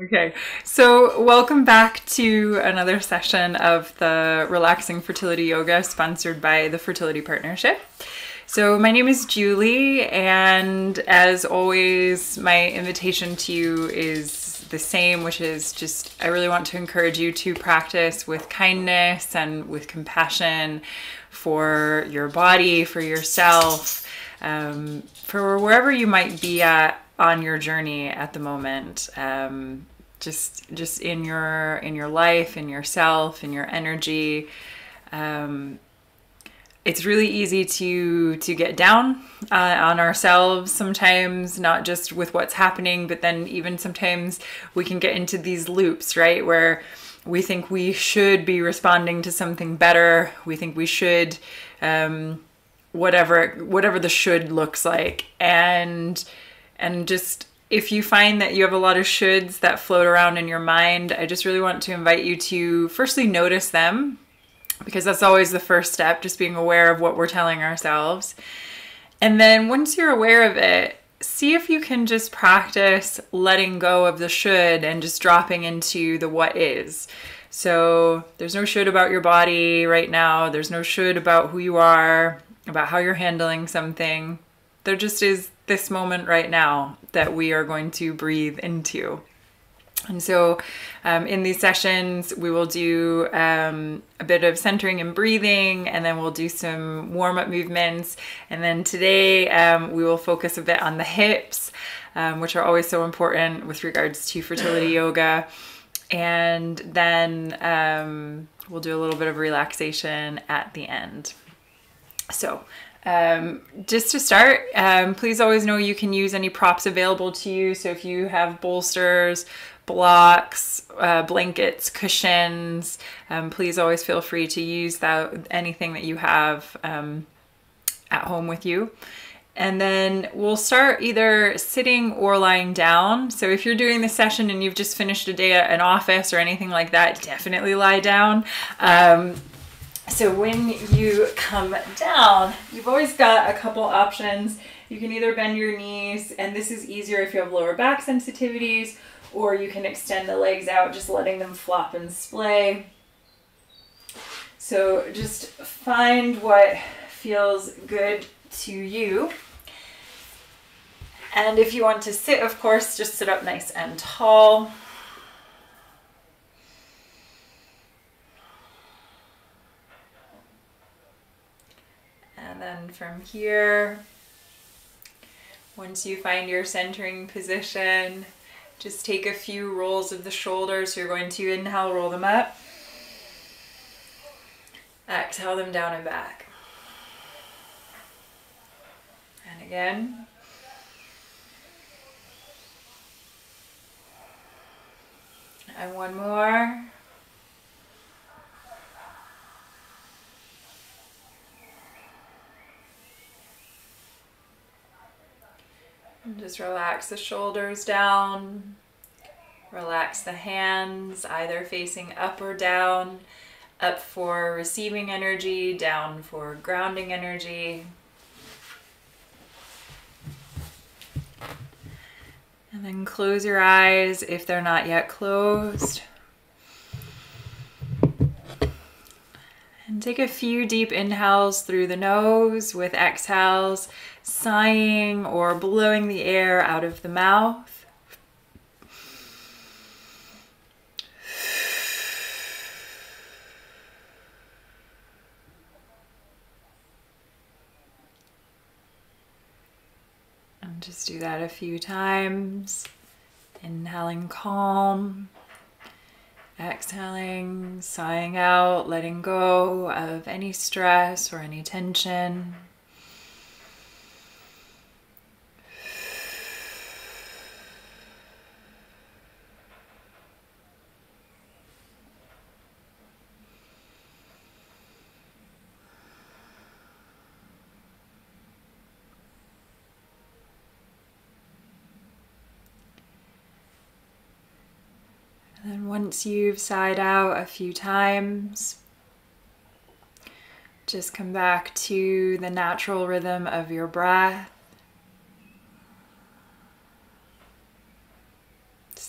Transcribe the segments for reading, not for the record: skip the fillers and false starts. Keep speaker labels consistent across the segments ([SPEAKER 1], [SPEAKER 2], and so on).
[SPEAKER 1] Okay, so welcome back to another session of the Relaxing Fertility Yoga sponsored by the Fertility Partnership. So my name is Julie, and as always, my invitation to you is the same, which is just I really want to encourage you to practice with kindness and with compassion for your body, for yourself, for wherever you might be at on your journey at the moment. Just in your life, in yourself, in your energy. It's really easy to get down on ourselves sometimes, not just with what's happening, but then even sometimes we can get into these loops, right? Where we think we should be responding to something better. We think we should, whatever the should looks like. And just if you find that you have a lot of shoulds that float around in your mind, I just really want to invite you to firstly notice them, because that's always the first step, just being aware of what we're telling ourselves. And then once you're aware of it, see if you can just practice letting go of the should and just dropping into the what is. So there's no should about your body right now. There's no should about who you are, about how you're handling something. There just is this moment right now that we are going to breathe into. And so in these sessions, we will do a bit of centering and breathing, and then we'll do some warm-up movements. And then today we will focus a bit on the hips, which are always so important with regards to fertility yoga. And then we'll do a little bit of relaxation at the end. So just to start, please always know you can use any props available to you. So if you have bolsters, blocks, blankets, cushions, please always feel free to use anything that you have at home with you. And then we'll start either sitting or lying down. So if you're doing this session and you've just finished a day at an office or anything like that, definitely lie down. So when you come down, you've always got a couple options. You can either bend your knees, and this is easier if you have lower back sensitivities, or you can extend the legs out, just letting them flop and splay. So just find what feels good to you. And if you want to sit, of course, just sit up nice and tall. And then from here, once you find your centering position, just take a few rolls of the shoulders. So you're going to inhale, roll them up. Exhale them down and back. And again. And one more. And just relax the shoulders down. Relax the hands, either facing up or down. Up for receiving energy, down for grounding energy. And then close your eyes if they're not yet closed. And take a few deep inhales through the nose with exhales, sighing or blowing the air out of the mouth. And just do that a few times. Inhaling calm. Exhaling, sighing out, letting go of any stress or any tension. And then once you've sighed out a few times, just come back to the natural rhythm of your breath.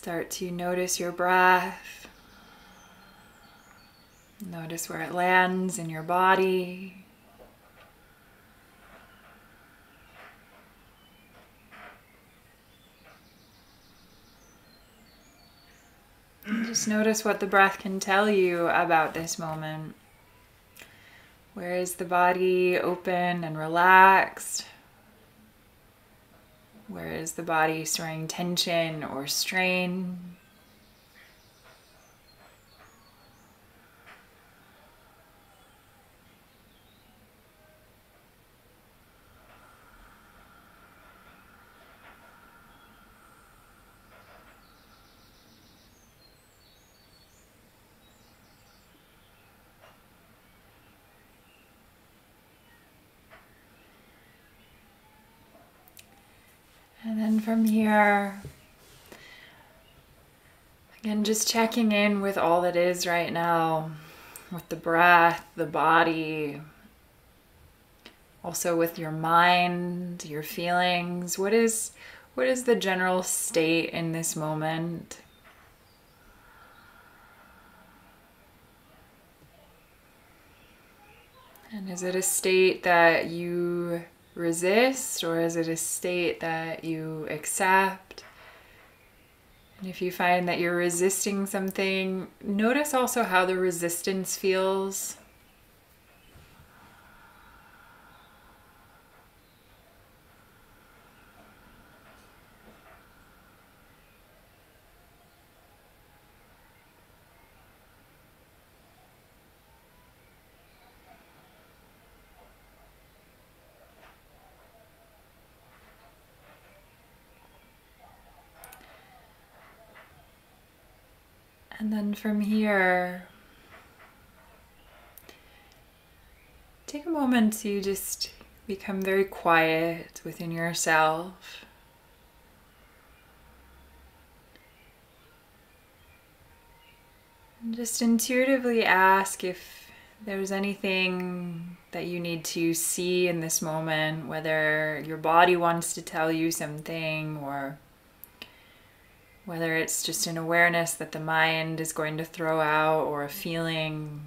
[SPEAKER 1] Start to notice your breath. Notice where it lands in your body. And just notice what the breath can tell you about this moment. Where is the body open and relaxed? Where is the body storing tension or strain? And then from here, again, just checking in with all that is right now, with the breath, the body, also with your mind, your feelings. What is the general state in this moment? And is it a state that you resist, or is it a state that you accept? And if you find that you're resisting something, notice also how the resistance feels. And then from here, take a moment to just become very quiet within yourself. And just intuitively ask if there's anything that you need to see in this moment, whether your body wants to tell you something, or whether it's just an awareness that the mind is going to throw out, or a feeling.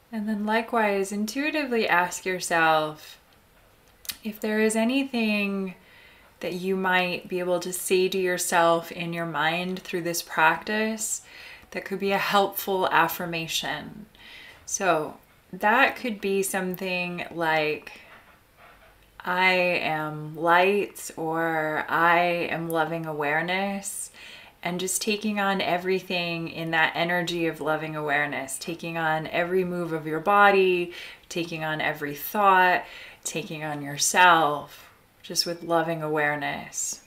[SPEAKER 1] And then likewise, intuitively ask yourself if there is anything that you might be able to say to yourself in your mind through this practice that could be a helpful affirmation. So that could be something like, I am light, or I am loving awareness, and just taking on everything in that energy of loving awareness, taking on every move of your body, taking on every thought, taking on yourself, just with loving awareness.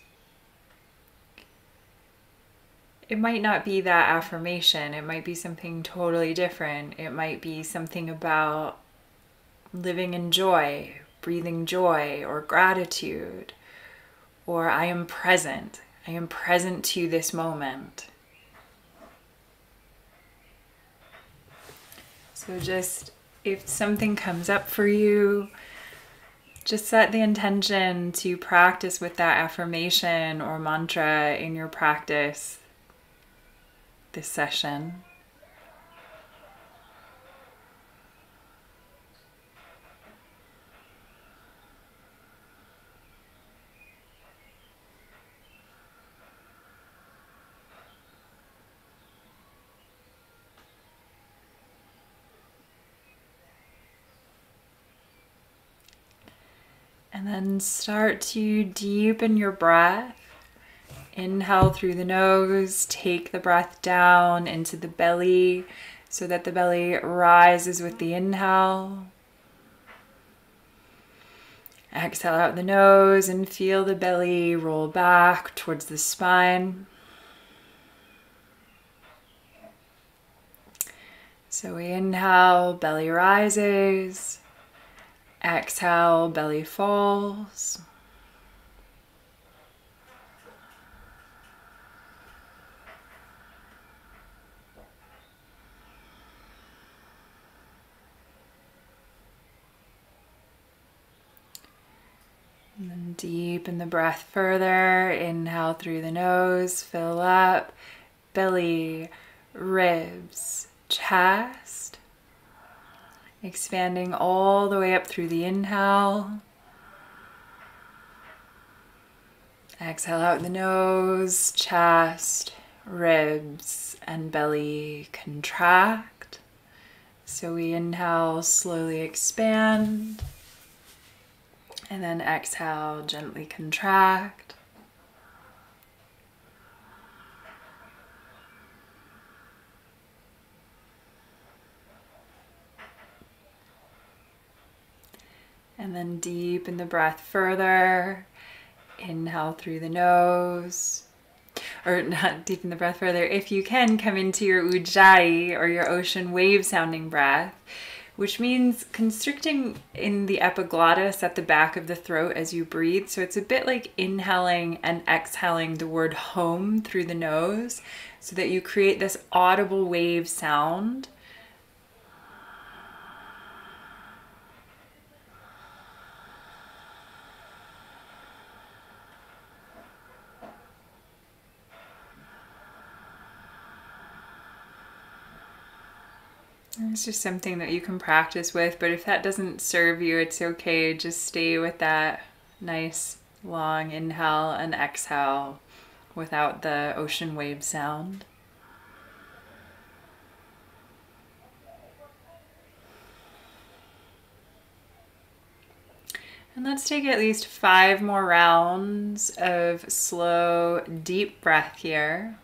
[SPEAKER 1] It might not be that affirmation. It might be something totally different. It might be something about living in joy, breathing joy, or gratitude, or I am present. I am present to this moment. So just, if something comes up for you, just set the intention to practice with that affirmation or mantra in your practice this session. And then start to deepen your breath. Inhale through the nose, take the breath down into the belly so that the belly rises with the inhale. Exhale out the nose and feel the belly roll back towards the spine. So we inhale, belly rises. Exhale, belly falls. And then deepen the breath further. Inhale through the nose, fill up, belly, ribs, chest. Expanding all the way up through the inhale. Exhale out the nose, chest, ribs, and belly contract. So we inhale, slowly expand. And then exhale, gently contract. And then deepen the breath further. Inhale through the nose. Or not deepen the breath further. If you can, come into your ujjayi, or your ocean wave sounding breath, which means constricting in the epiglottis at the back of the throat as you breathe. So it's a bit like inhaling and exhaling the word home through the nose, so that you create this audible wave sound. It's just something that you can practice with, but if that doesn't serve you, it's okay. Just stay with that nice long inhale and exhale without the ocean wave sound. And let's take at least 5 more rounds of slow, deep breath here.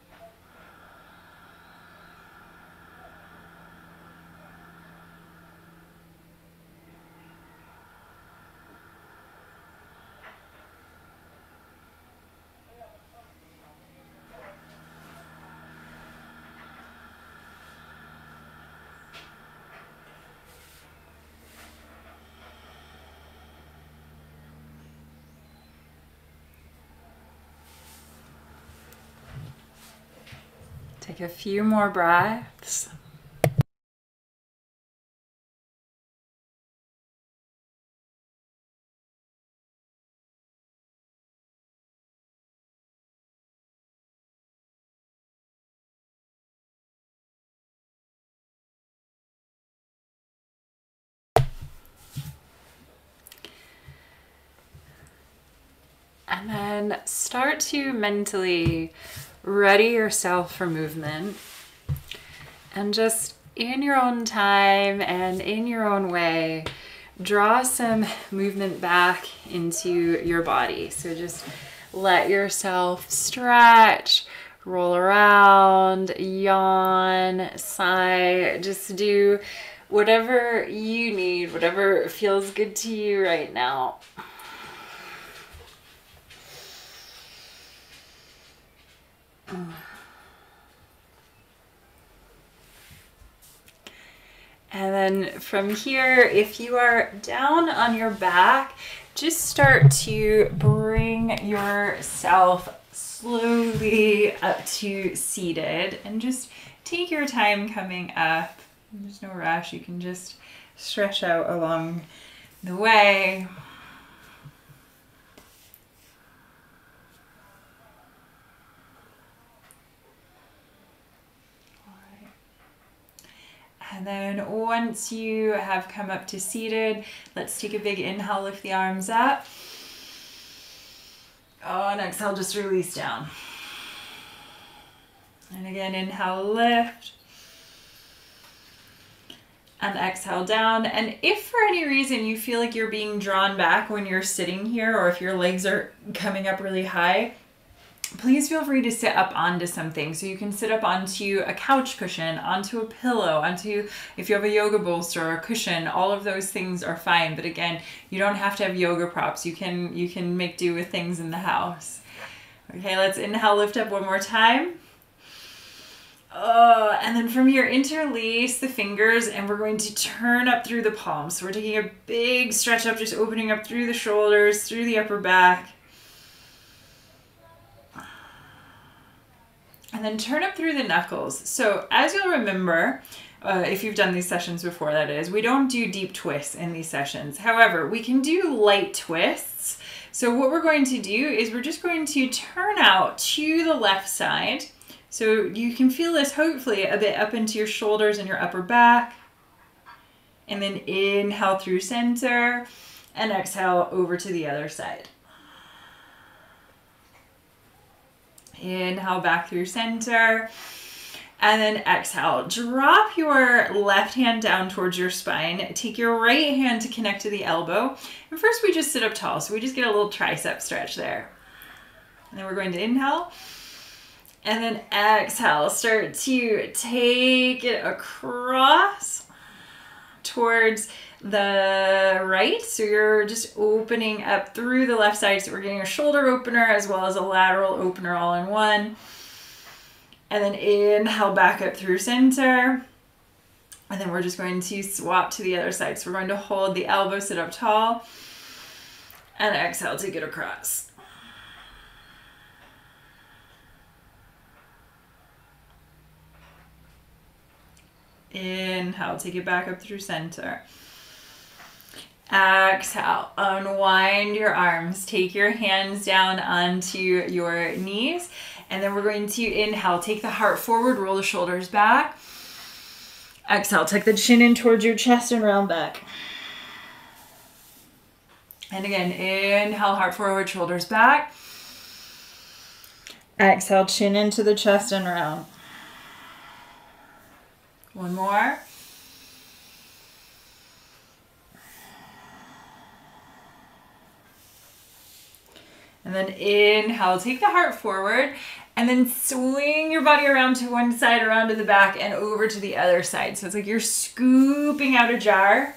[SPEAKER 1] Take a few more breaths. And then start to mentally ready yourself for movement, and just in your own time and in your own way, draw some movement back into your body. So just let yourself stretch, roll around, yawn, sigh, just do whatever you need, whatever feels good to you right now. And then from here, if you are down on your back, just start to bring yourself slowly up to seated, and just take your time coming up. There's no rush. You can just stretch out along the way. And then once you have come up to seated, let's take a big inhale, lift the arms up. Oh, and exhale, just release down. And again, inhale, lift. And exhale down. And if for any reason you feel like you're being drawn back when you're sitting here, or if your legs are coming up really high, please feel free to sit up onto something. So you can sit up onto a couch cushion, onto a pillow, onto, if you have a yoga bolster or a cushion, all of those things are fine. But again, you don't have to have yoga props. You can make do with things in the house. Okay, let's inhale, lift up one more time. Oh, and then from here, interlace the fingers, and we're going to turn up through the palms. So we're taking a big stretch up, just opening up through the shoulders, through the upper back. And then turn up through the knuckles. So as you'll remember, if you've done these sessions before, that is, we don't do deep twists in these sessions. However, we can do light twists. So what we're going to do is we're just going to turn out to the left side. So you can feel this hopefully a bit up into your shoulders and your upper back. And then inhale through center and exhale over to the other side. Inhale back through center. And then exhale, drop your left hand down towards your spine. Take your right hand to connect to the elbow. And first we just sit up tall. So we just get a little tricep stretch there. And then we're going to inhale. And then exhale, start to take it across towards the right. So you're just opening up through the left side. So we're getting a shoulder opener as well as a lateral opener all in one. And then inhale back up through center. And then we're just going to swap to the other side. So we're going to hold the elbow, sit up tall. And exhale, take it across. Inhale, take it back up through center. Exhale, unwind your arms. Take your hands down onto your knees. And then we're going to inhale, take the heart forward, roll the shoulders back. Exhale, tuck the chin in towards your chest and round back. And again, inhale, heart forward, shoulders back. Exhale, chin into the chest and round. One more. And then inhale, take the heart forward and then swing your body around to one side, around to the back and over to the other side. So it's like you're scooping out a jar.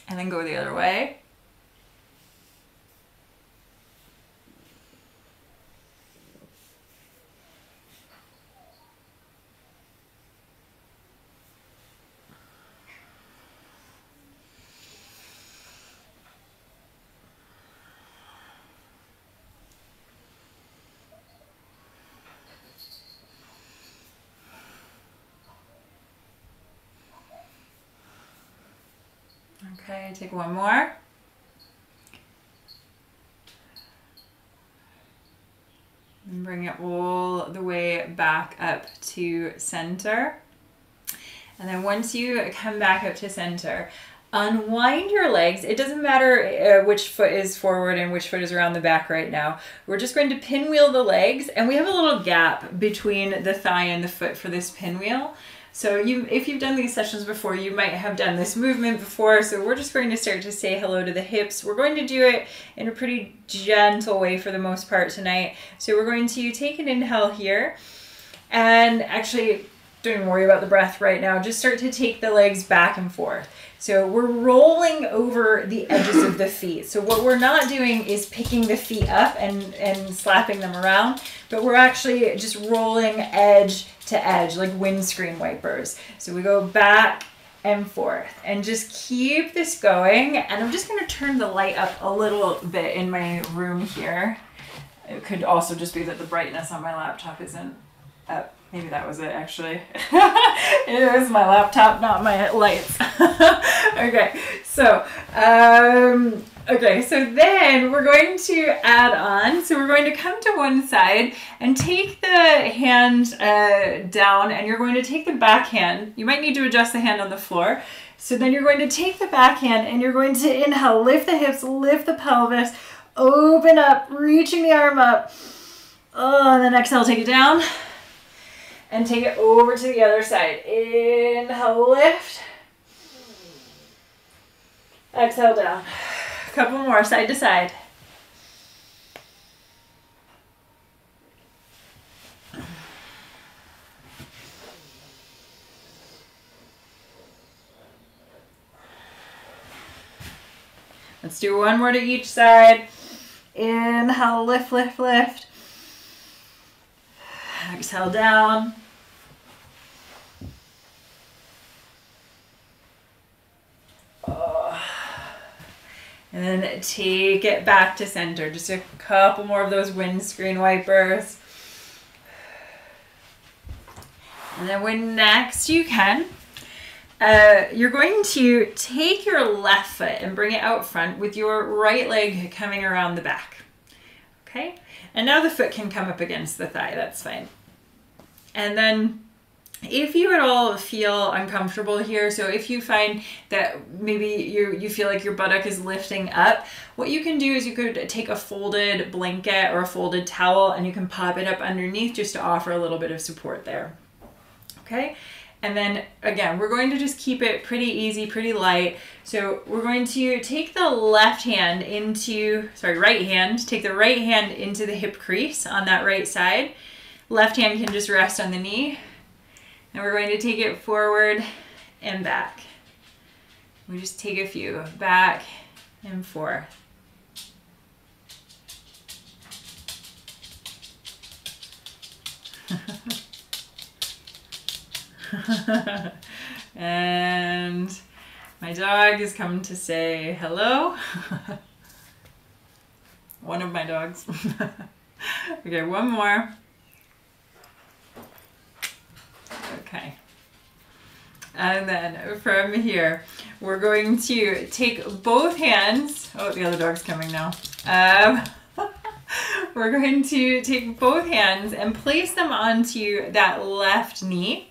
[SPEAKER 1] And then go the other way. Okay, take one more. And bring it all the way back up to center. And then once you come back up to center, unwind your legs. It doesn't matter which foot is forward and which foot is around the back right now. We're just going to pinwheel the legs, and we have a little gap between the thigh and the foot for this pinwheel. So if you've done these sessions before, you might have done this movement before. So we're just going to start to say hello to the hips. We're going to do it in a pretty gentle way for the most part tonight. So we're going to take an inhale here, and actually don't even worry about the breath right now. Just start to take the legs back and forth. So we're rolling over the edges of the feet. So what we're not doing is picking the feet up and slapping them around, but we're actually just rolling edge to edge like windscreen wipers. So we go back and forth and just keep this going. And I'm just going to turn the light up a little bit in my room here. It could also just be that the brightness on my laptop isn't up. Maybe that was it, actually. It was my laptop, not my lights. Okay, so then we're going to add on. So we're going to come to one side and take the hand down, and you're going to take the back hand. You might need to adjust the hand on the floor. So then you're going to take the back hand and you're going to inhale, lift the hips, lift the pelvis, open up, reaching the arm up. Oh, and then exhale, take it down. And take it over to the other side. Inhale, lift. Exhale, down. A couple more, side to side. Let's do one more to each side. Inhale, lift, lift, lift. Exhale, down. And then take it back to center. Just a couple more of those windscreen wipers. And then when next you can, you're going to take your left foot and bring it out front with your right leg coming around the back. Okay? And now the foot can come up against the thigh. That's fine. And then if you at all feel uncomfortable here, so if you find that maybe you feel like your buttock is lifting up, what you can do is you could take a folded blanket or a folded towel and you can pop it up underneath just to offer a little bit of support there. Okay? And then again, we're going to just keep it pretty easy, pretty light. So we're going to take the left hand into, right hand, take the right hand into the hip crease on that right side. Left hand can just rest on the knee. And we're going to take it forward and back. We just take a few, back and forth. And my dog has come to say hello. One of my dogs. Okay, one more. Okay. And then from here, we're going to take both hands. Oh, the other dog's coming now. We're going to take both hands and place them onto that left knee.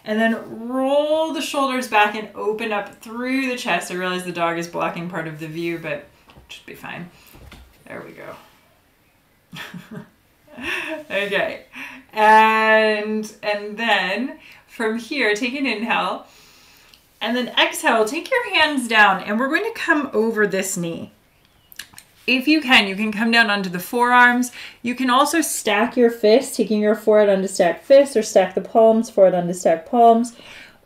[SPEAKER 1] And then roll the shoulders back and open up through the chest. I realize the dog is blocking part of the view, but it should be fine. There we go. Okay. And then from here, take an inhale. And then exhale, take your hands down. And we're going to come over this knee. If you can come down onto the forearms. You can also stack your fists, taking your forehead onto stacked fists, or stack the palms, forehead onto stacked palms.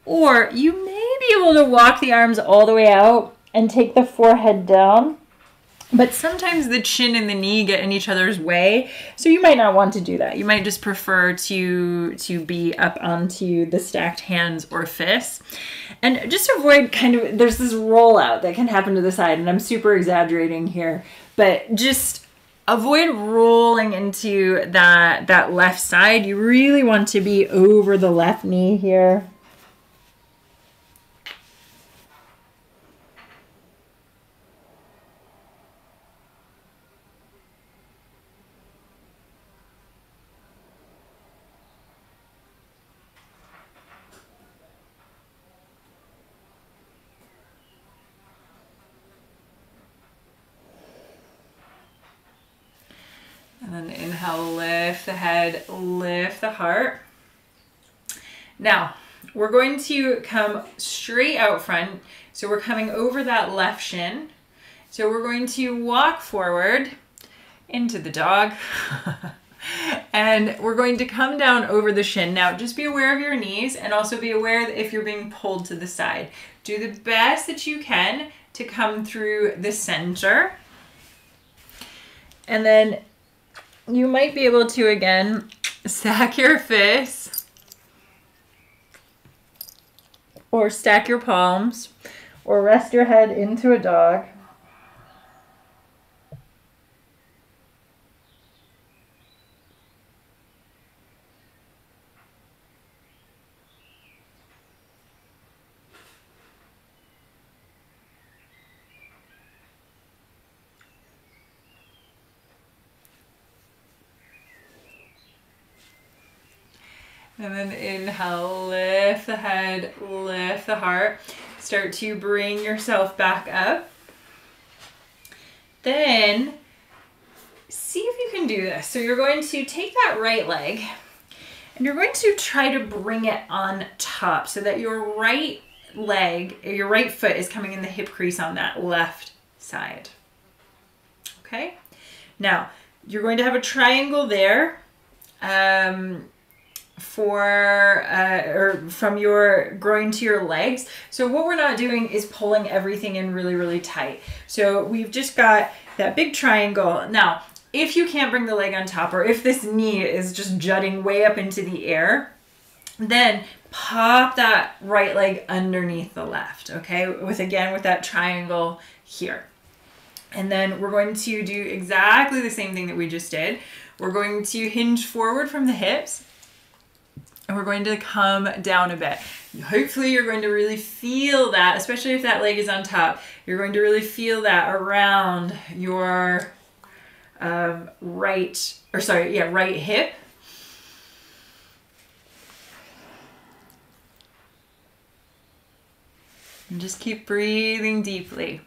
[SPEAKER 1] Or you may be able to walk the arms all the way out and take the forehead down. But sometimes the chin and the knee get in each other's way, so you might not want to do that. You might just prefer to be up onto the stacked hands or fists. And just avoid there's this rollout that can happen to the side, and I'm super exaggerating here, but just avoid rolling into that left side. You really want to be over the left knee here. And then inhale, lift the head, lift the heart. Now, we're going to come straight out front. So we're coming over that left shin. So we're going to walk forward into the dog. And we're going to come down over the shin. Now, just be aware of your knees and also be aware that if you're being pulled to the side. Do the best that you can to come through the center. And then you might be able to, again, stack your fists or stack your palms or rest your head into a dog. And then inhale, lift the head, lift the heart. Start to bring yourself back up. Then see if you can do this. So you're going to take that right leg and you're going to try to bring it on top so that your right leg, your right foot is coming in the hip crease on that left side. Okay? Now, you're going to have a triangle there. From your groin to your legs. So what we're not doing is pulling everything in really, really tight. So we've just got that big triangle. Now, if you can't bring the leg on top, or if this knee is just jutting way up into the air, then pop that right leg underneath the left, okay? With that triangle here. And then we're going to do exactly the same thing that we just did. We're going to hinge forward from the hips. and we're going to come down a bit. Hopefully you're going to really feel that, especially if that leg is on top. You're going to really feel that around your right hip. And just keep breathing deeply.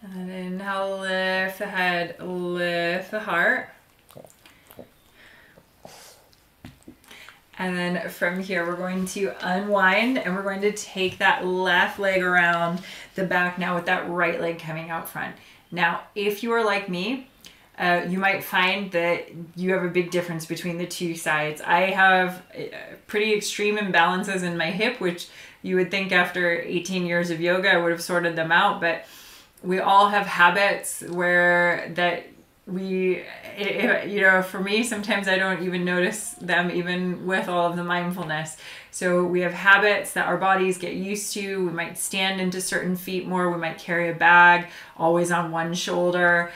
[SPEAKER 1] And then now lift the head, lift the heart. And then from here, we're going to unwind and we're going to take that left leg around the back now with that right leg coming out front. Now, if you are like me, you might find that you have a big difference between the two sides. I have pretty extreme imbalances in my hip, which you would think after 18 years of yoga, I would have sorted them out, but we all have habits where that for me, sometimes I don't even notice them even with all of the mindfulness. So we have habits that our bodies get used to. We might stand into certain feet more. We might carry a bag always on one shoulder.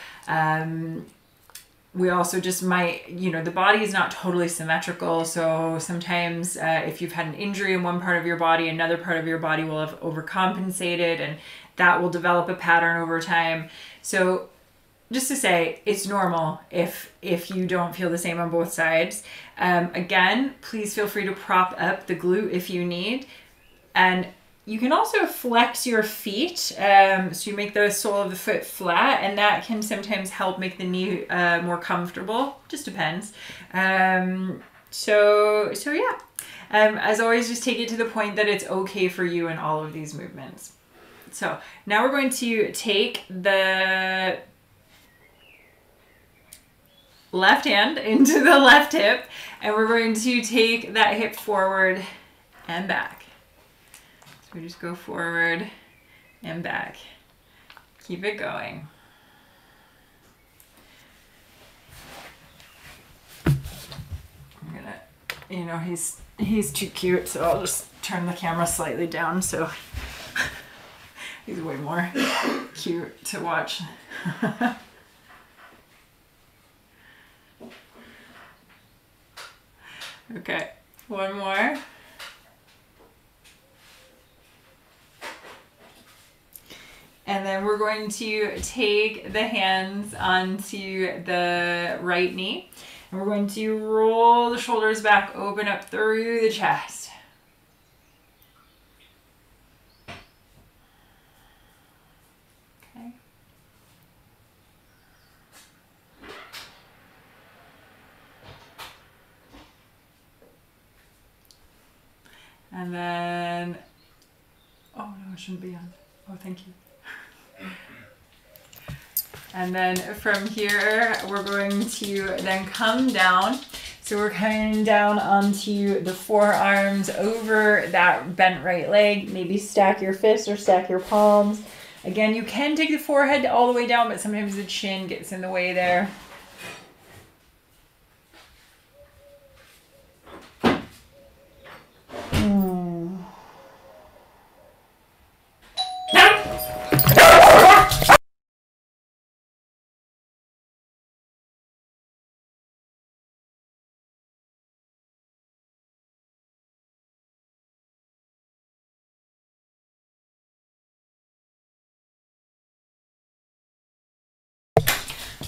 [SPEAKER 1] We also just might, the body is not totally symmetrical. So sometimes if you've had an injury in one part of your body, another part of your body will have overcompensated, and that will develop a pattern over time. So just to say, it's normal if you don't feel the same on both sides. Again, please feel free to prop up the glute if you need. And you can also flex your feet, so you make the sole of the foot flat, and that can sometimes help make the knee more comfortable. Just depends. So yeah. As always, just take it to the point that it's okay for you in all of these movements. So now we're going to take the left hand into the left hip, and we're going to take that hip forward and back. So we just go forward and back. Keep it going. I'm gonna, he's too cute, so I'll just turn the camera slightly down so he's way more cute to watch. Okay, one more. And then we're going to take the hands onto the right knee, and we're going to roll the shoulders back, open up through the chest. Okay. And then, oh no, it shouldn't be on. Oh, thank you. And then from here, we're going to then come down. So we're coming down onto the forearms over that bent right leg. Maybe stack your fists or stack your palms. Again, you can take the forehead all the way down, but sometimes the chin gets in the way there.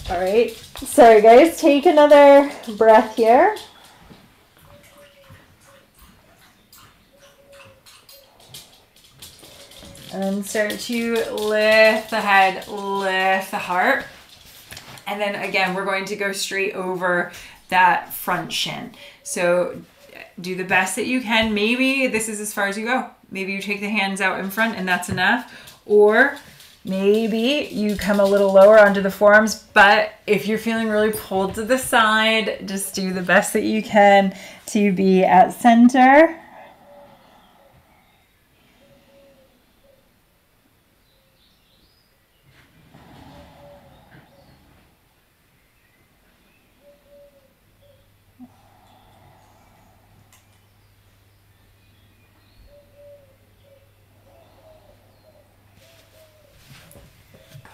[SPEAKER 1] All right, sorry guys, take another breath here. And start to lift the head, lift the heart. And then again, we're going to go straight over that front shin. So do the best that you can. Maybe this is as far as you go. Maybe you take the hands out in front and that's enough. Or maybe you come a little lower onto the forearms, but if you're feeling really pulled to the side, just do the best that you can to be at center.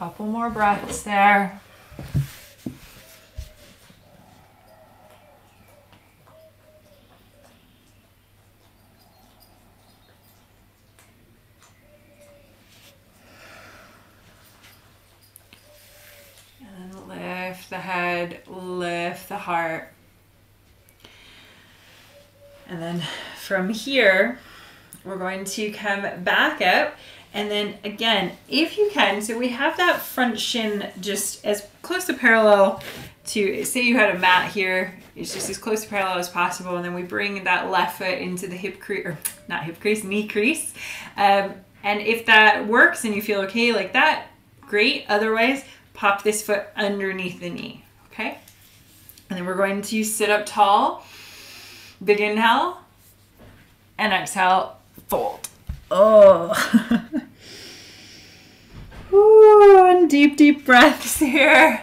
[SPEAKER 1] Couple more breaths there. And lift the head, lift the heart. And then from here, we're going to come back up. And then again, if you can, so we have that front shin just as close to parallel to, say you had a mat here, it's just as close to parallel as possible. And then we bring that left foot into the hip crease, or not hip crease, knee crease. And if that works and you feel okay like that, great. Otherwise, pop this foot underneath the knee, okay? And then we're going to sit up tall, big inhale, and exhale, fold. Oh. Ooh, and deep, deep breaths here.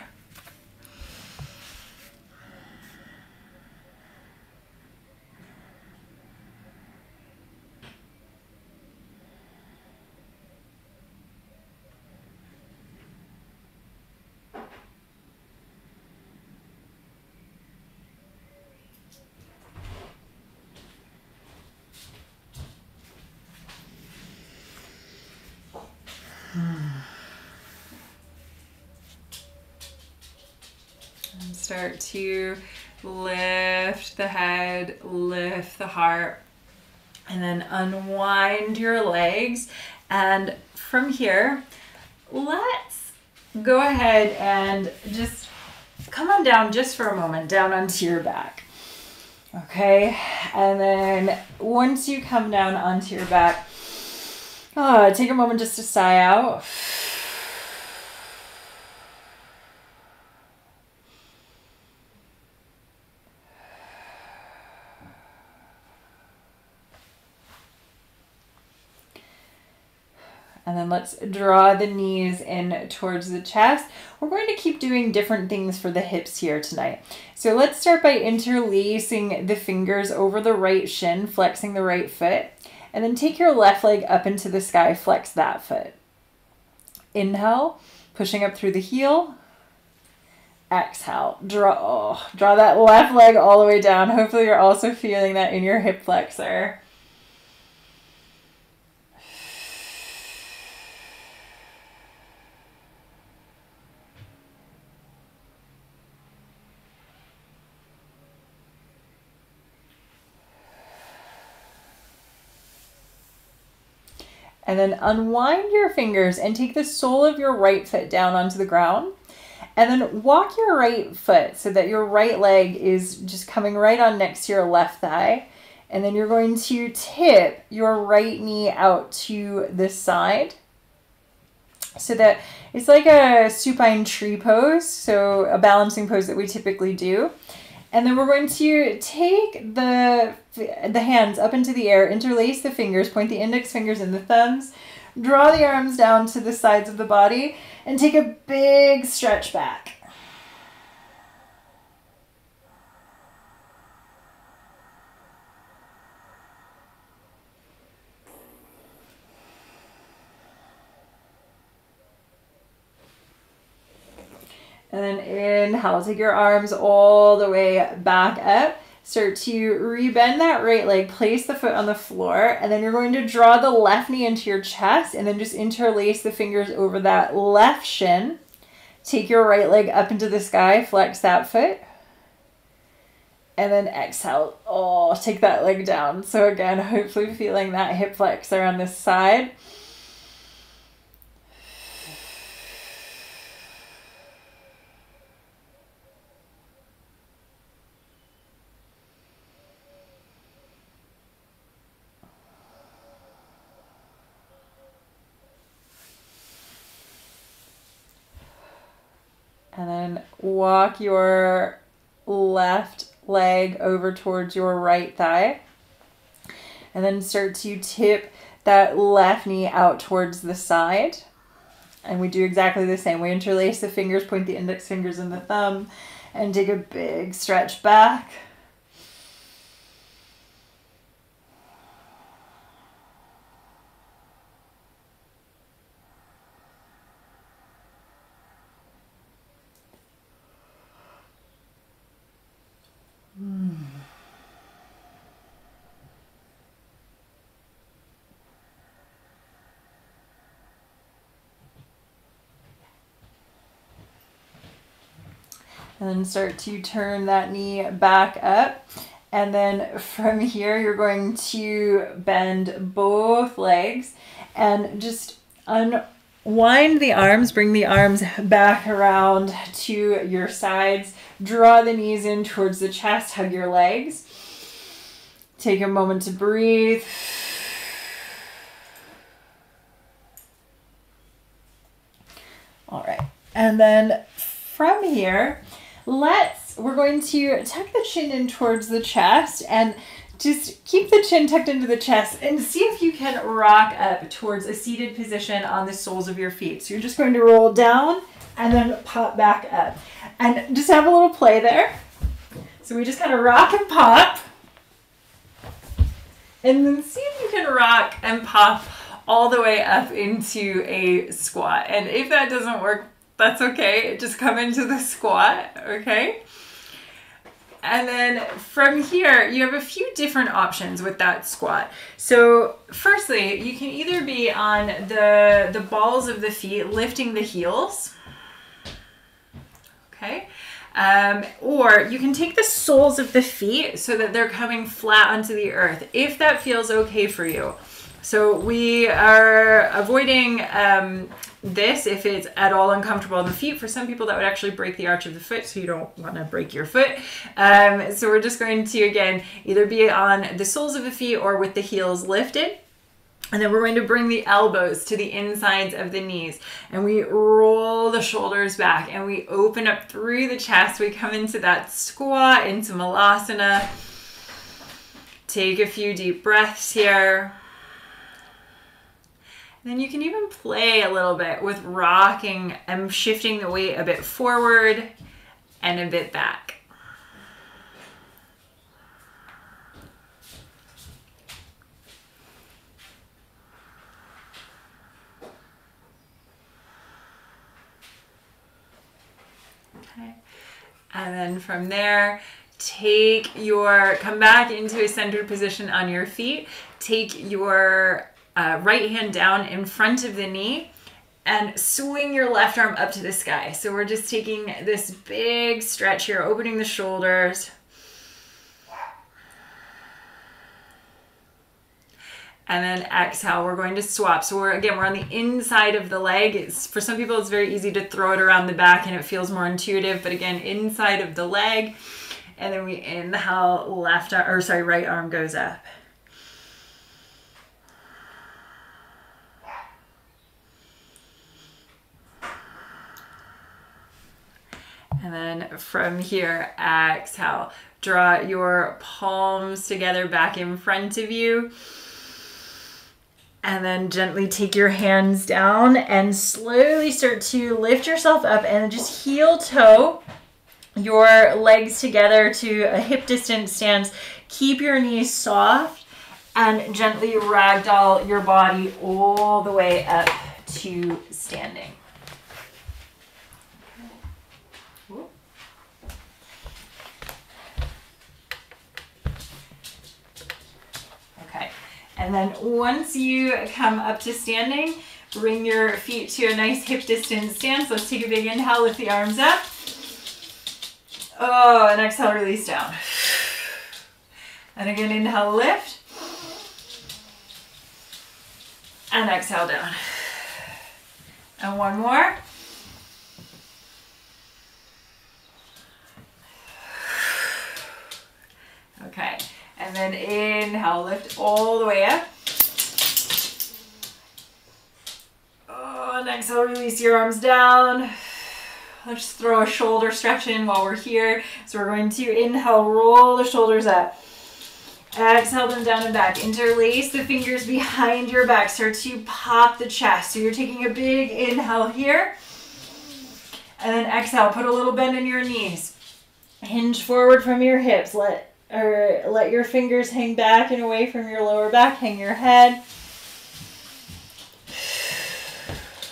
[SPEAKER 1] And start to lift the head, lift the heart, and then unwind your legs. And from here, let's go ahead and just come on down just for a moment, down onto your back. Okay, and then once you come down onto your back, take a moment just to sigh out. And then let's draw the knees in towards the chest. We're going to keep doing different things for the hips here tonight. So let's start by interlacing the fingers over the right shin, flexing the right foot. And then take your left leg up into the sky, flex that foot. Inhale, pushing up through the heel. Exhale, draw that left leg all the way down. Hopefully you're also feeling that in your hip flexor. And then unwind your fingers and take the sole of your right foot down onto the ground. And then walk your right foot so that your right leg is just coming right on next to your left thigh. And then you're going to tip your right knee out to this side so that it's like a supine tree pose, so a balancing pose that we typically do. And then we're going to take the hands up into the air, interlace the fingers, point the index fingers and the thumbs, draw the arms down to the sides of the body, and take a big stretch back. And then inhale, take your arms all the way back up. Start to rebend that right leg, place the foot on the floor, and then you're going to draw the left knee into your chest and then just interlace the fingers over that left shin. Take your right leg up into the sky, flex that foot, and then exhale. Oh, take that leg down. So again, hopefully feeling that hip flexor on this side. And then walk your left leg over towards your right thigh. And then start to tip that left knee out towards the side. And we do exactly the same. We interlace the fingers, point the index fingers and the thumb, and take a big stretch back. And then start to turn that knee back up. And then from here, you're going to bend both legs and just unwind the arms, bring the arms back around to your sides, draw the knees in towards the chest, hug your legs. Take a moment to breathe. All right, and then from here, we're going to tuck the chin in towards the chest and just keep the chin tucked into the chest and see if you can rock up towards a seated position on the soles of your feet. So you're just going to roll down and then pop back up and just have a little play there. So we just kind of rock and pop and then see if you can rock and pop all the way up into a squat. And if that doesn't work, that's okay. Just come into the squat, okay? And then from here, you have a few different options with that squat. So firstly, you can either be on the balls of the feet, lifting the heels, okay? Or you can take the soles of the feet so that they're coming flat onto the earth, if that feels okay for you. So we are avoiding this if it's at all uncomfortable on the feet. For some people that would actually break the arch of the foot, so you don't want to break your foot. So we're just going to, again, either be on the soles of the feet or with the heels lifted. And then we're going to bring the elbows to the insides of the knees. And we roll the shoulders back and we open up through the chest. We come into that squat, into Malasana. Take a few deep breaths here. Then you can even play a little bit with rocking and shifting the weight a bit forward and a bit back. Okay. And then from there, come back into a centered position on your feet. Take your right hand down in front of the knee and swing your left arm up to the sky. So we're just taking this big stretch here, opening the shoulders. And then exhale, we're going to swap. So we're on the inside of the leg. For some people, it's very easy to throw it around the back and it feels more intuitive, but again, inside of the leg. And then we inhale, right arm goes up. And then from here, exhale. Draw your palms together back in front of you. And then gently take your hands down and slowly start to lift yourself up and just heel toe your legs together to a hip distance stance. Keep your knees soft and gently ragdoll your body all the way up to standing. And then once you come up to standing, bring your feet to a nice hip distance stance. Let's take a big inhale, lift the arms up. Oh, and exhale, release down. And again, inhale, lift. And exhale down. And one more. Okay. And then inhale, lift all the way up. Oh, and exhale, release your arms down. Let's just throw a shoulder stretch in while we're here. So we're going to inhale, roll the shoulders up. Exhale them down and back. Interlace the fingers behind your back. Start to pop the chest. So you're taking a big inhale here. And then exhale, put a little bend in your knees. Hinge forward from your hips. Let your fingers hang back and away from your lower back. Hang your head.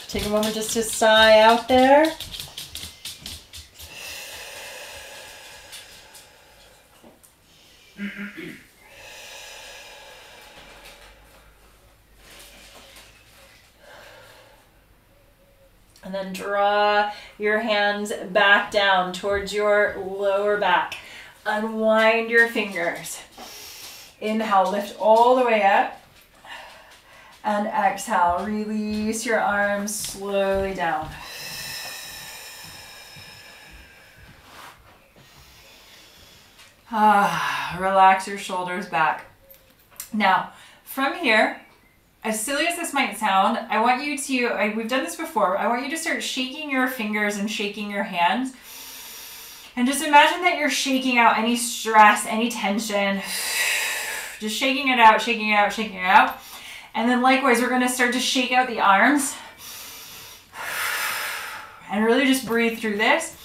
[SPEAKER 1] Take a moment just to sigh out there. And then draw your hands back down towards your lower back. Unwind your fingers. Inhale, lift all the way up. And exhale, release your arms slowly down. Relax your shoulders back. Now, from here, as silly as this might sound, I want you to, we've done this before, I want you to start shaking your fingers and shaking your hands. And just imagine that you're shaking out any stress, any tension. Just shaking it out, shaking it out, shaking it out. And then likewise, we're going to start to shake out the arms. And really just breathe through this.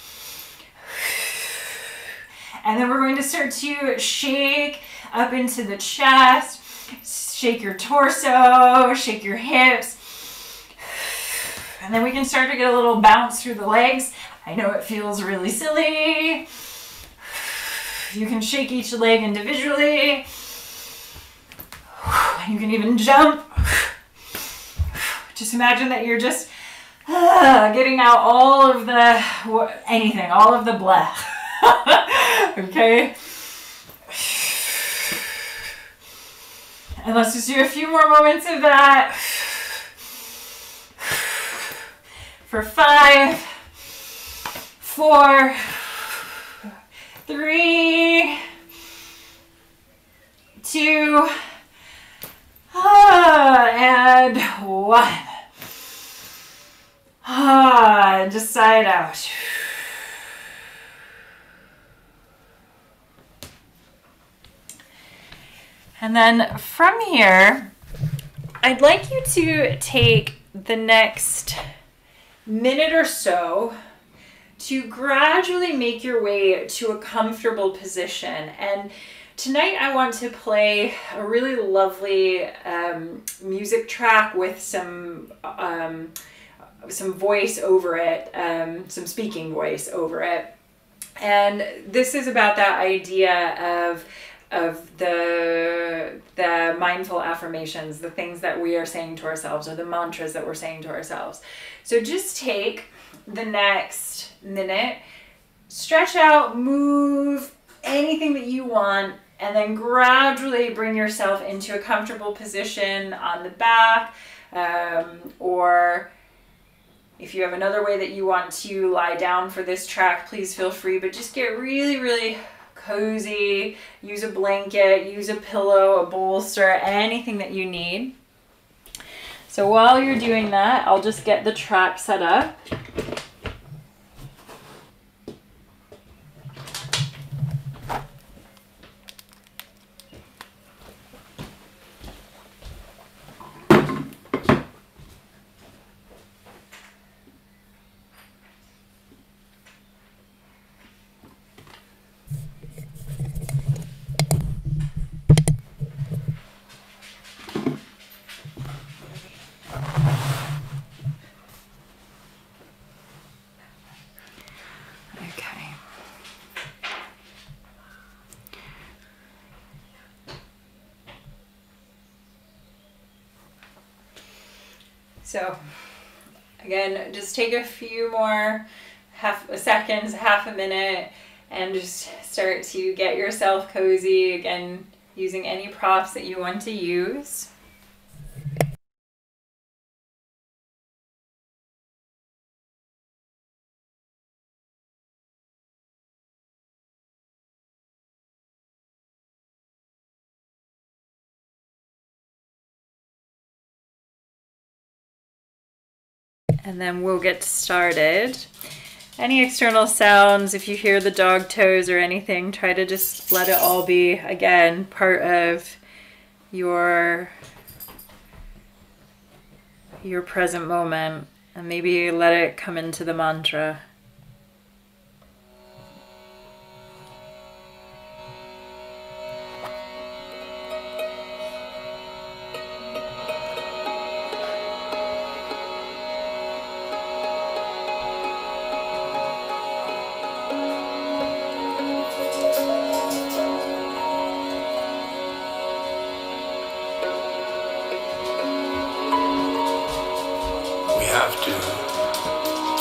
[SPEAKER 1] And then we're going to start to shake up into the chest, shake your torso, shake your hips. And then we can start to get a little bounce through the legs. I know it feels really silly. You can shake each leg individually. You can even jump. Just imagine that you're just getting out all of the, anything, all of the blah. Okay. And let's just do a few more moments of that. For 5, 4, 3, 2, and 1. And just sigh it out. And then from here, I'd like you to take the next minute or so to gradually make your way to a comfortable position. And tonight I want to play a really lovely music track with some voice over it, some speaking voice over it. And this is about that idea of the mindful affirmations, the things that we are saying to ourselves, or the mantras that we're saying to ourselves. So just take the next minute, stretch out, move, anything that you want, and then gradually bring yourself into a comfortable position on the back, or if you have another way that you want to lie down for this track, please feel free, but just get really, really cozy. Use a blanket, use a pillow, a bolster, anything that you need. So while you're doing that, I'll just get the track set up. So again, just take a few more half a minute, and just start to get yourself cozy. Again, using any props that you want to use. And then we'll get started. Any external sounds, if you hear the dog toes or anything, try to just let it all be, again, part of your present moment, and maybe let it come into the mantra.
[SPEAKER 2] We have to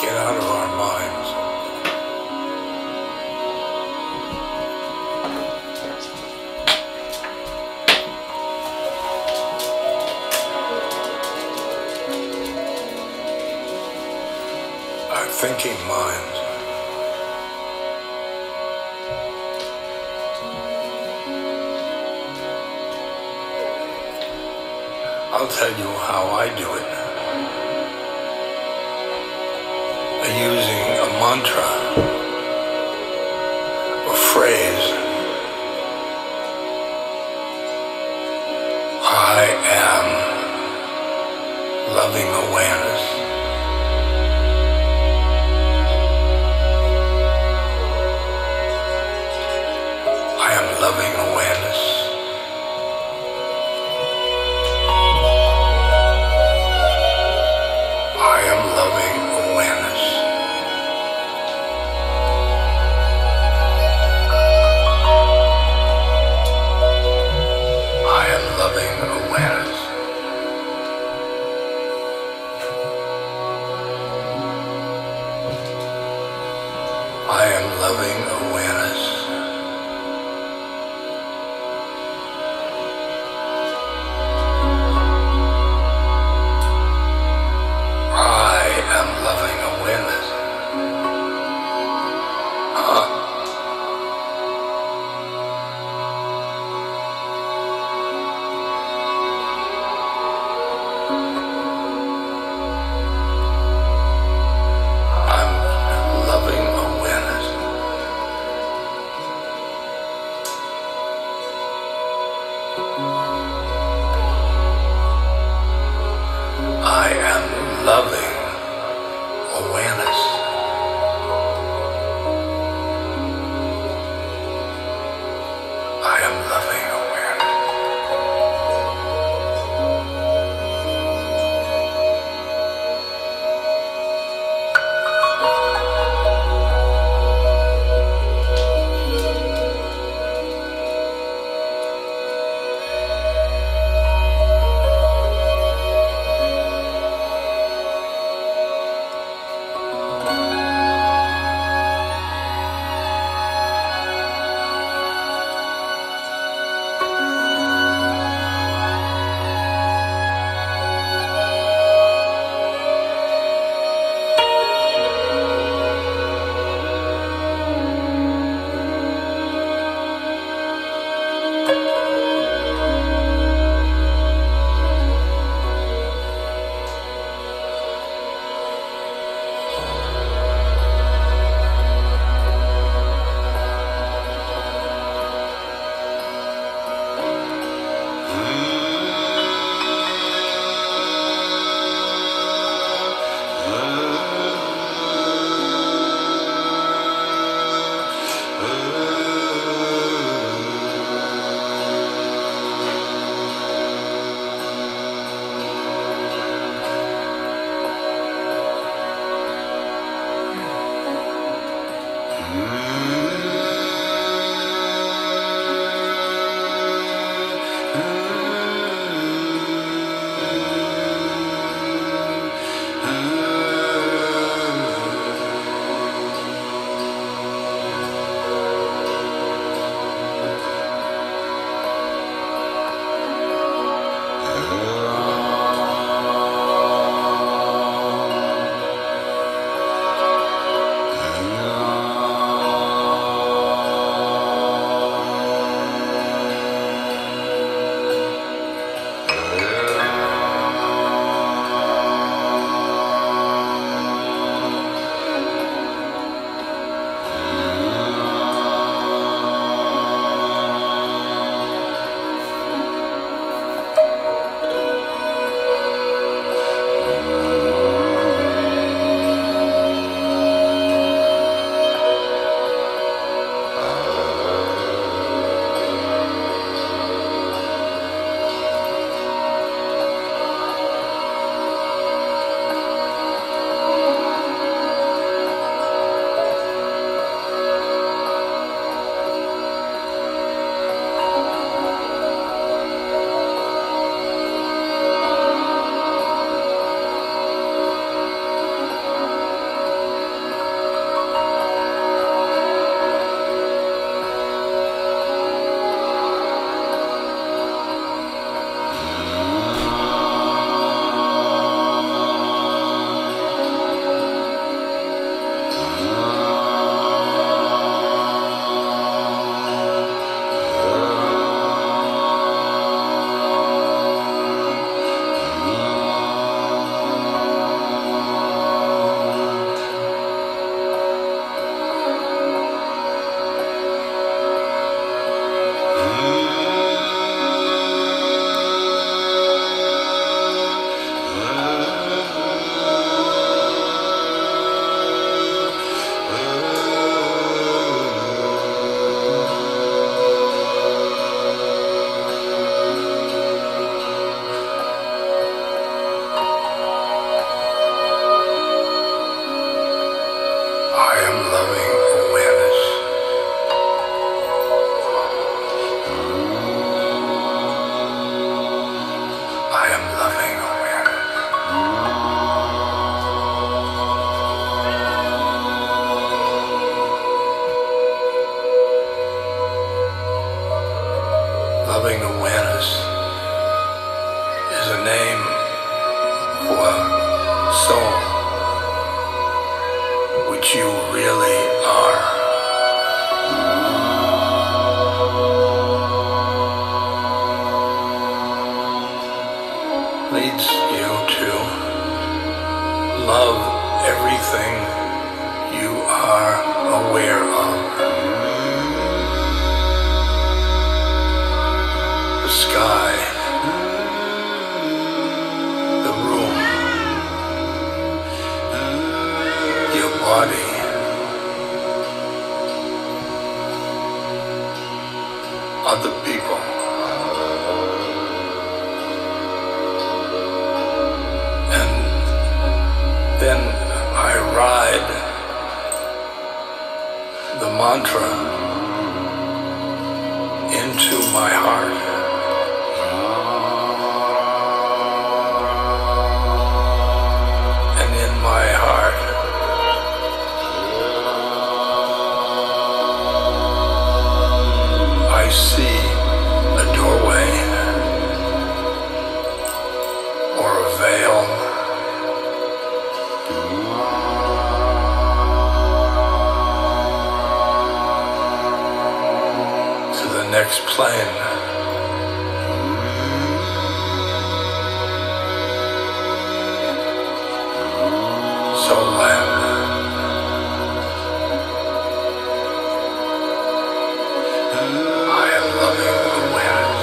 [SPEAKER 2] get out of our mind thinking mind. I'll tell you how I do it. Using a mantra, a phrase. I am loving awareness. I am loving awareness. I am loving awareness. I am loving awareness. I am loving awareness. I am loving awareness. Huh. I'm loving awareness. I am loving awareness. I am loving awareness. Loving awareness is a name for soul, which you really are. Leads you to love everything you are aware of. The sky, the room, your body, other people. And then I ride the mantra into my heart. And in my heart, I see a doorway or a veil to the next plane. Soul land. I am loving awareness.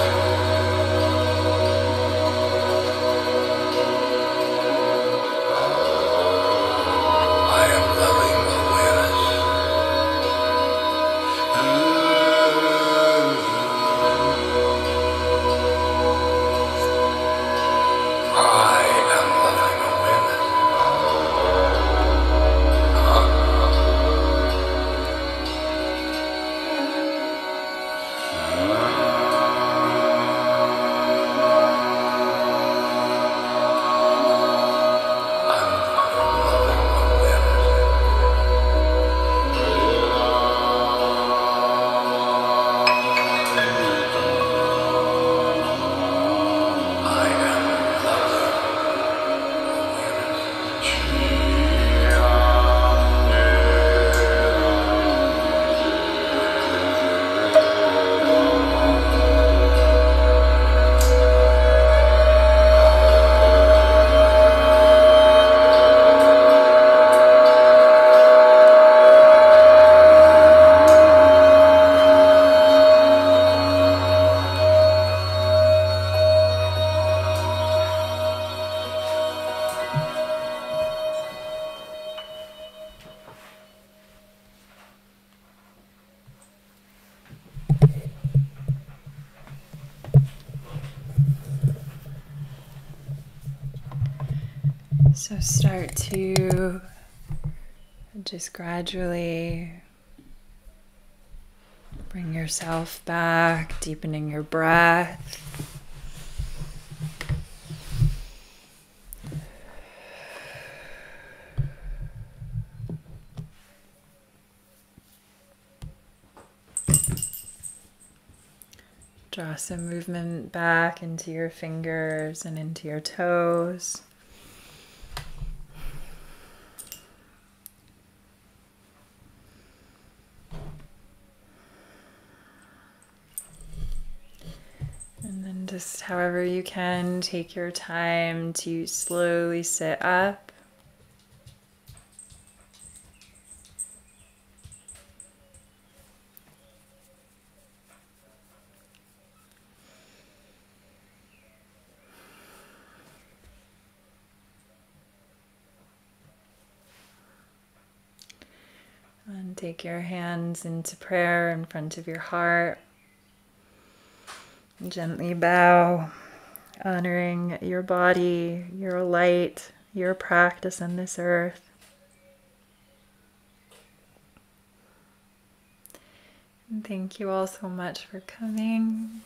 [SPEAKER 2] I am loving awareness. I am loving awareness.
[SPEAKER 1] So start to just gradually bring yourself back, deepening your breath. Draw some movement back into your fingers and into your toes. And then just however you can, take your time to slowly sit up. And take your hands into prayer in front of your heart. Gently bow, honoring your body, your light, your practice on this earth. And thank you all so much for coming.